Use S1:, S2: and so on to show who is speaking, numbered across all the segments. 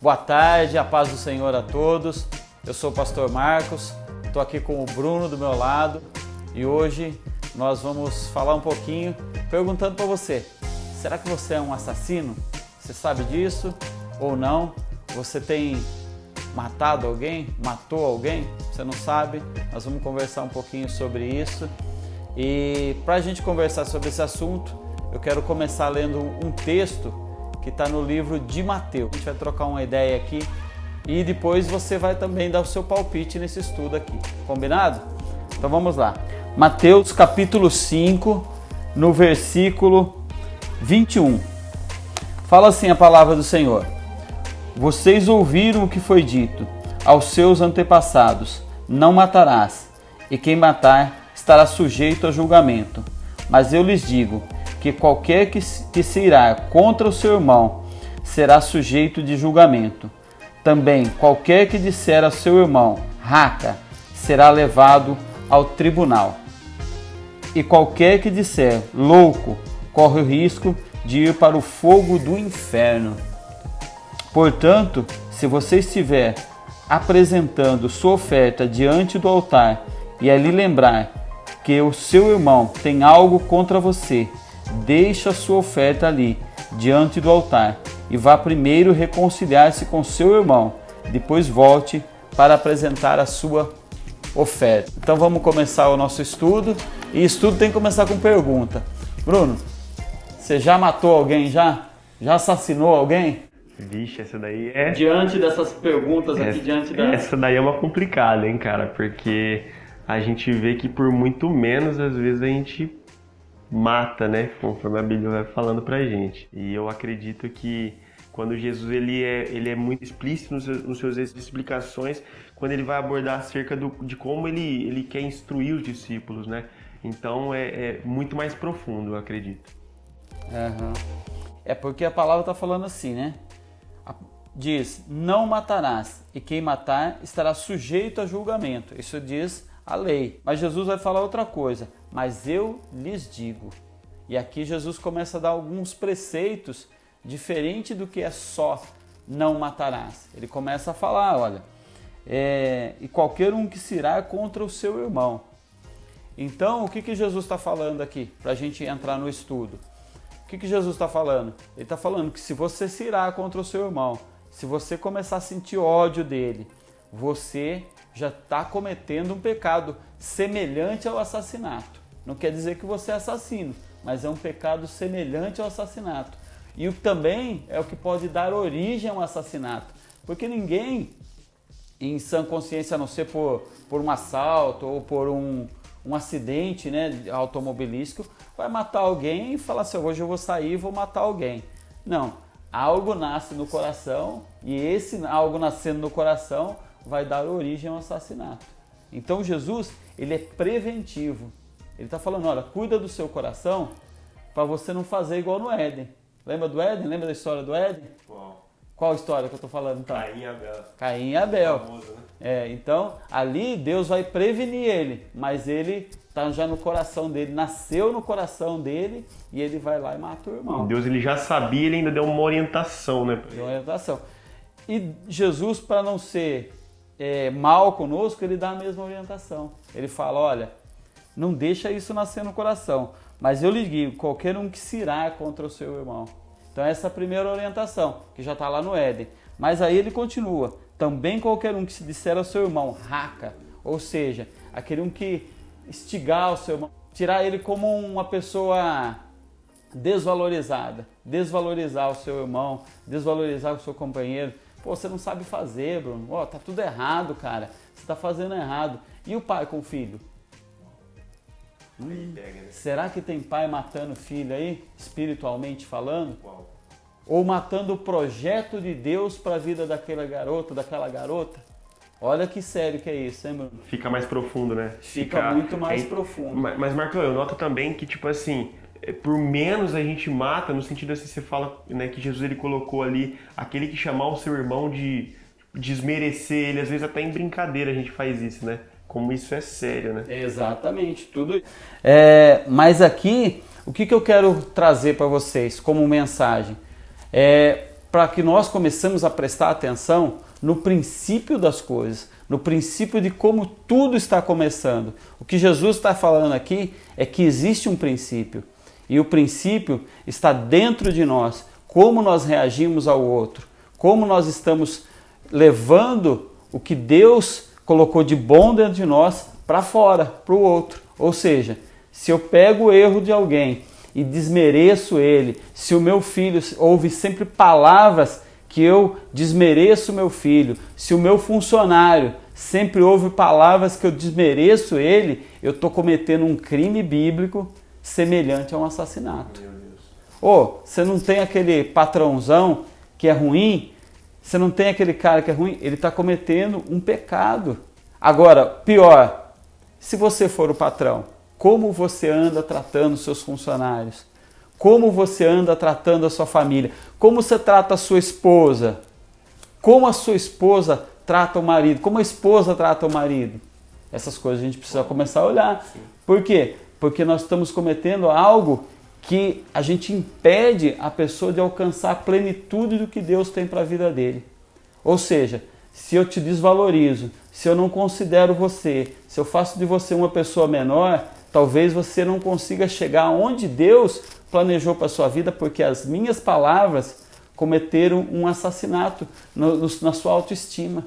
S1: Boa tarde, a paz do Senhor a todos. Eu sou o pastor Marcos, estou aqui com o Bruno do meu lado e hoje nós vamos falar um pouquinho perguntando para você: será que você é um assassino? Você sabe disso ou não? Você tem matado alguém? Matou alguém? Você não sabe? Nós vamos conversar um pouquinho sobre isso. E para a gente conversar sobre esse assunto, eu quero começar lendo um texto que está no livro de Mateus. A gente vai trocar uma ideia aqui e depois você vai também dar o seu palpite nesse estudo aqui. Combinado? Então vamos lá. Mateus capítulo 5, no versículo 21. Fala assim a palavra do Senhor: Vocês ouviram o que foi dito aos seus antepassados: não matarás, e quem matar estará sujeito a julgamento. Mas eu lhes digo que qualquer que se irá contra o seu irmão será sujeito de julgamento. Também qualquer que disser a seu irmão raca será levado ao tribunal. E qualquer que disser louco corre o risco de ir para o fogo do inferno. Portanto, se você estiver apresentando sua oferta diante do altar e ali lembrar que o seu irmão tem algo contra você, deixe a sua oferta ali diante do altar e vá primeiro reconciliar-se com seu irmão, depois volte para apresentar a sua oferta. Então vamos começar o nosso estudo, e estudo tem que começar com pergunta. Bruno, você já matou alguém já? Já assassinou alguém?
S2: Vixe, essa daí é...
S1: Diante dessas perguntas aqui,
S2: Essa daí é uma complicada, hein, cara? Porque a gente vê que por muito menos, às vezes, a gente mata, né? Conforme a Bíblia vai falando pra gente. E eu acredito que quando Jesus ele é muito explícito nos seus explicações, quando ele vai abordar acerca de como ele quer instruir os discípulos, né? Então é muito mais profundo, eu acredito.
S1: Uhum. É porque a palavra está falando assim, né? Diz: não matarás, e quem matar estará sujeito a julgamento. Isso diz a lei. Mas Jesus vai falar outra coisa: mas eu lhes digo. E aqui Jesus começa a dar alguns preceitos diferente do que é só não matarás. Ele começa a falar, olha, e qualquer um que se irá contra o seu irmão. Então, o que Jesus está falando aqui, para a gente entrar no estudo? O que Jesus está falando? Ele está falando que se você se irá contra o seu irmão, se você começar a sentir ódio dele, você já está cometendo um pecado semelhante ao assassinato. Não quer dizer que você é assassino, mas é um pecado semelhante ao assassinato. E também é o que pode dar origem ao assassinato. Porque ninguém, em sã consciência, a não ser por um assalto ou por um acidente, né, automobilístico, vai matar alguém e falar assim: hoje eu vou sair e vou matar alguém. Não, algo nasce no coração e esse algo nascendo no coração vai dar origem ao assassinato. Então Jesus, ele é preventivo. Ele está falando: olha, cuida do seu coração para você não fazer igual no Éden. Lembra do Éden? Lembra da história do Éden? Qual história que eu estou falando então?
S2: Caim e Abel.
S1: Caim e Abel.
S2: Famoso, né?
S1: Então ali Deus vai prevenir ele, mas ele está já no coração dele, nasceu no coração dele e ele vai lá e mata o irmão.
S2: Deus ele já sabia, ele ainda deu uma orientação, né?
S1: Deu uma orientação. E Jesus, para não ser mal conosco, ele dá a mesma orientação. Ele fala: olha, não deixa isso nascer no coração, mas eu lhe digo, qualquer um que se irá contra o seu irmão. Então essa é a primeira orientação, que já está lá no Éden. Mas aí ele continua: também qualquer um que se disser ao seu irmão raca, ou seja, aquele um que instigar o seu irmão, tirar ele como uma pessoa desvalorizada, desvalorizar o seu irmão, desvalorizar o seu companheiro. Pô, você não sabe fazer, Bruno. Ó, tá tudo errado, cara. Você tá fazendo errado. E o pai com o filho?
S2: Aí pega, né?
S1: Será que tem pai matando filho aí, espiritualmente falando?
S2: Qual?
S1: Ou matando o projeto de Deus para a vida daquela garota? Olha que sério que é isso, hein, Bruno?
S2: Fica mais profundo, né?
S1: Fica muito mais profundo.
S2: Mas, Marco, eu noto também que, tipo assim, por menos a gente mata, no sentido assim, você fala, né, que Jesus ele colocou ali aquele que chamar o seu irmão de desmerecer ele, às vezes até em brincadeira a gente faz isso, né? Como isso é sério, né?
S1: Exatamente, tudo. Mas aqui, o que eu quero trazer para vocês como mensagem? para que nós começamos a prestar atenção no princípio das coisas, no princípio de como tudo está começando. O que Jesus está falando aqui é que existe um princípio, e o princípio está dentro de nós, como nós reagimos ao outro, como nós estamos levando o que Deus colocou de bom dentro de nós para fora, para o outro. Ou seja, se eu pego o erro de alguém e desmereço ele, se o meu filho ouve sempre palavras que eu desmereço o meu filho, se o meu funcionário sempre ouve palavras que eu desmereço ele, eu estou cometendo um crime bíblico semelhante a um assassinato. Ou você não tem aquele patrãozão que é ruim, você não tem aquele cara que é ruim, ele está cometendo um pecado. Agora, pior, se você for o patrão, como você anda tratando os seus funcionários? Como você anda tratando a sua família? Como você trata a sua esposa? Como a sua esposa trata o marido? Como a esposa trata o marido? Essas coisas a gente precisa começar a olhar. Por quê? Porque nós estamos cometendo algo que a gente impede a pessoa de alcançar a plenitude do que Deus tem para a vida dele. Ou seja, se eu te desvalorizo, se eu não considero você, se eu faço de você uma pessoa menor, talvez você não consiga chegar onde Deus planejou para a sua vida, porque as minhas palavras cometeram um assassinato na sua autoestima.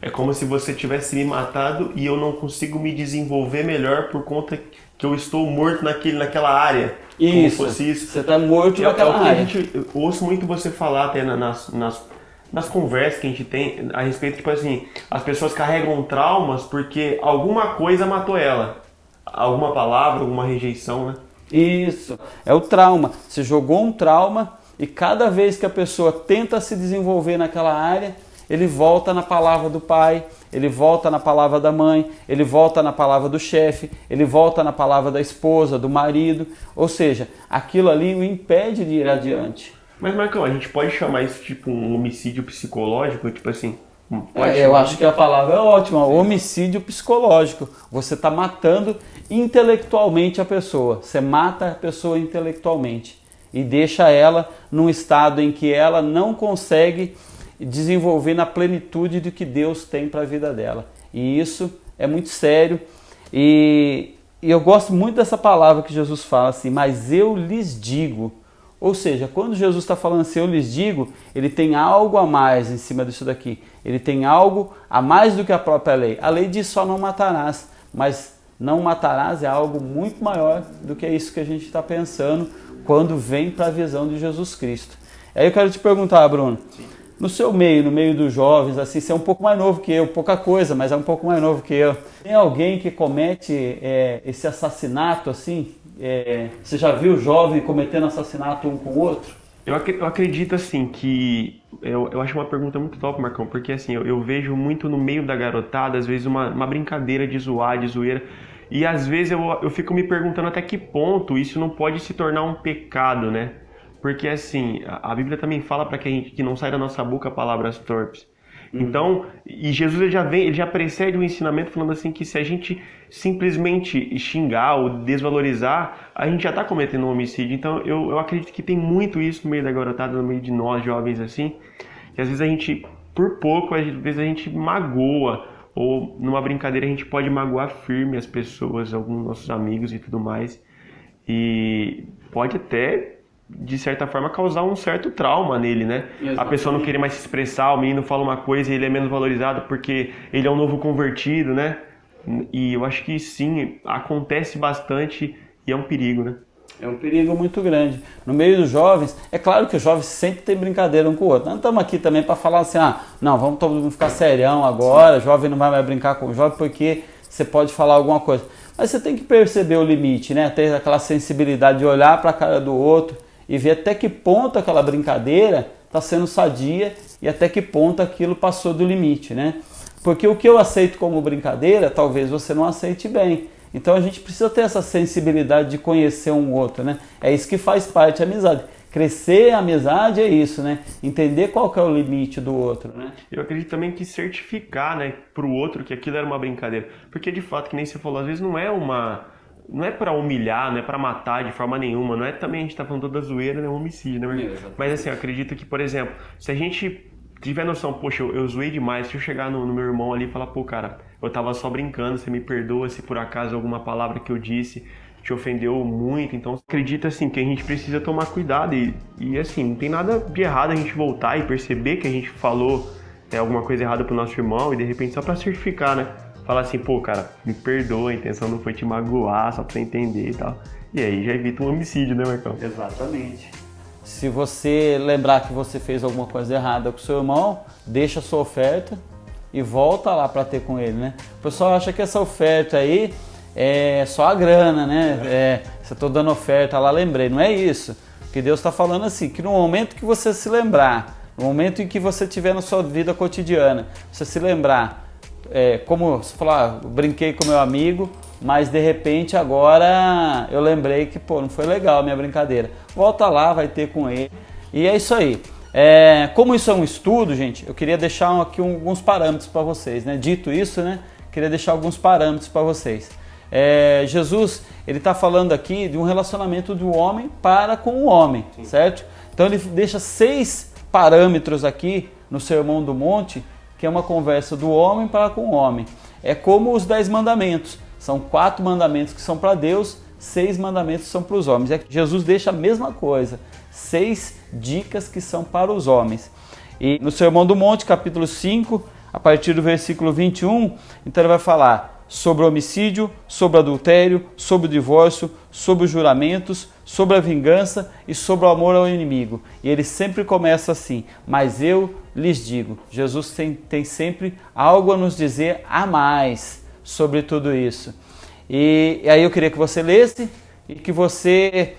S2: É como se você tivesse me matado e eu não consigo me desenvolver melhor por conta que eu estou morto naquela área.
S1: Isso,
S2: como fosse isso.
S1: Você está morto naquela área.
S2: Eu ouço muito você falar até nas conversas que a gente tem a respeito, tipo assim, as pessoas carregam traumas porque alguma coisa matou ela. Alguma palavra, alguma rejeição, né?
S1: Isso, é o trauma. Você jogou um trauma e cada vez que a pessoa tenta se desenvolver naquela área, ele volta na palavra do pai, ele volta na palavra da mãe, ele volta na palavra do chefe, ele volta na palavra da esposa, do marido. Ou seja, aquilo ali o impede de ir adiante.
S2: Mas, Marcão, a gente pode chamar isso tipo um homicídio psicológico? Tipo assim...
S1: Eu acho que a palavra é ótima, homicídio psicológico. Você está matando intelectualmente a pessoa, você mata a pessoa intelectualmente e deixa ela num estado em que ela não consegue desenvolver na plenitude do que Deus tem para a vida dela. E isso é muito sério e eu gosto muito dessa palavra que Jesus fala assim, mas eu lhes digo. Ou seja, quando Jesus está falando assim, eu lhes digo, ele tem algo a mais em cima disso daqui. Ele tem algo a mais do que a própria lei. A lei diz só não matarás, mas não matarás é algo muito maior do que isso que a gente está pensando quando vem para a visão de Jesus Cristo. Aí eu quero te perguntar, Bruno, no seu meio, no meio dos jovens, assim, você é um pouco mais novo que eu, pouca coisa, mas é um pouco mais novo que eu. Tem alguém que comete esse assassinato assim? Você já viu jovem cometendo assassinato um com o outro?
S2: Eu acredito assim que... Eu acho uma pergunta muito top, Marcão, porque assim, eu vejo muito no meio da garotada, às vezes uma brincadeira de zoar, de zoeira, e às vezes eu fico me perguntando até que ponto isso não pode se tornar um pecado, né? Porque assim, a Bíblia também fala para que não saia da nossa boca palavras torpes. Então, e Jesus ele já precede o ensinamento falando assim que se a gente simplesmente xingar ou desvalorizar, a gente já está cometendo um homicídio. Então, eu acredito que tem muito isso no meio da garotada, no meio de nós jovens assim, que às vezes a gente, por pouco, às vezes a gente magoa, ou numa brincadeira a gente pode magoar firme as pessoas, alguns dos nossos amigos e tudo mais, e pode até... de certa forma, causar um certo trauma nele, né? Exatamente. A pessoa não querer mais se expressar, o menino fala uma coisa e ele é menos valorizado porque ele é um novo convertido, né? E eu acho que sim, acontece bastante e é um perigo, né?
S1: É um perigo muito grande. No meio dos jovens, é claro que os jovens sempre têm brincadeira um com o outro. Nós não estamos aqui também para falar assim, não, vamos todo mundo ficar serião agora, jovem não vai mais brincar com o jovem porque você pode falar alguma coisa. Mas você tem que perceber o limite, né? Ter aquela sensibilidade de olhar para a cara do outro e ver até que ponto aquela brincadeira está sendo sadia e até que ponto aquilo passou do limite, né? Porque o que eu aceito como brincadeira, talvez você não aceite bem. Então a gente precisa ter essa sensibilidade de conhecer um outro, né? É isso que faz parte da amizade. Crescer a amizade é isso, né? Entender qual que é o limite do outro, né?
S2: Eu acredito também que certificar, né, para o outro que aquilo era uma brincadeira. Porque de fato, que nem você falou, às vezes não é uma não é para humilhar, não é para matar de forma nenhuma, não é também a gente tá falando toda zoeira, né? Um homicídio, né, meu irmão? Mas assim, eu acredito que, por exemplo, se a gente tiver noção, poxa, eu zoei demais, se eu chegar no meu irmão ali e falar, pô, cara, eu tava só brincando, você me perdoa se por acaso alguma palavra que eu disse te ofendeu muito, então acredito assim que a gente precisa tomar cuidado e assim, não tem nada de errado a gente voltar e perceber que a gente falou alguma coisa errada pro nosso irmão e de repente só pra certificar, né? Falar assim, pô, cara, me perdoa, a intenção não foi te magoar, só pra você entender e tal. E aí já evita um homicídio, né, Marcão?
S1: Exatamente. Se você lembrar que você fez alguma coisa errada com o seu irmão, deixa a sua oferta e volta lá para ter com ele, né? O pessoal acha que essa oferta aí é só a grana, né? Se eu estou dando oferta lá, lembrei. Não é isso. Porque Deus está falando assim, que no momento que você se lembrar, no momento em que você estiver na sua vida cotidiana, você se lembrar, como você falou, eu brinquei com meu amigo, mas de repente agora eu lembrei que, pô, não foi legal a minha brincadeira. Volta lá, vai ter com ele. E é isso aí. Como isso é um estudo, gente, eu queria deixar aqui alguns parâmetros para vocês, né? Dito isso, né? Queria deixar alguns parâmetros para vocês. Jesus, ele está falando aqui de um relacionamento do homem para com o homem, certo? Então ele deixa 6 parâmetros aqui no Sermão do Monte, que é uma conversa do homem para com o homem. É como os 10 mandamentos. São 4 mandamentos que são para Deus, 6 mandamentos são para os homens. Jesus deixa a mesma coisa, 6 dicas que são para os homens. E no Sermão do Monte, capítulo 5, a partir do versículo 21, então ele vai falar sobre o homicídio, sobre o adultério, sobre o divórcio, sobre os juramentos, sobre a vingança e sobre o amor ao inimigo. E ele sempre começa assim, mas eu lhes digo. Jesus tem sempre algo a nos dizer a mais sobre tudo isso. E aí eu queria que você lesse e que você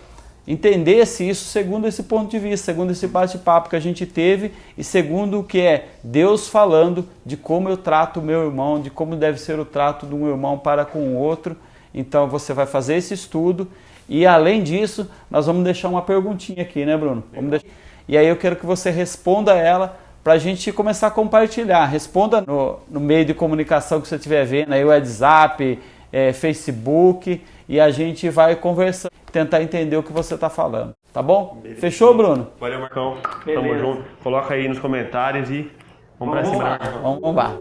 S1: entendesse isso segundo esse ponto de vista, segundo esse bate-papo que a gente teve e segundo o que é Deus falando de como eu trato o meu irmão, de como deve ser o trato de um irmão para com o outro. Então você vai fazer esse estudo e além disso nós vamos deixar uma perguntinha aqui, né, Bruno? E aí eu quero que você responda ela para a gente começar a compartilhar. Responda no meio de comunicação que você estiver vendo, aí o WhatsApp, Facebook, e a gente vai conversando, tentar entender o que você está falando. Tá bom? Beleza. Fechou, Bruno?
S2: Valeu, Marcão. Beleza. Tamo junto. Coloca aí nos comentários e vamos pra cima.
S1: Vamos lá.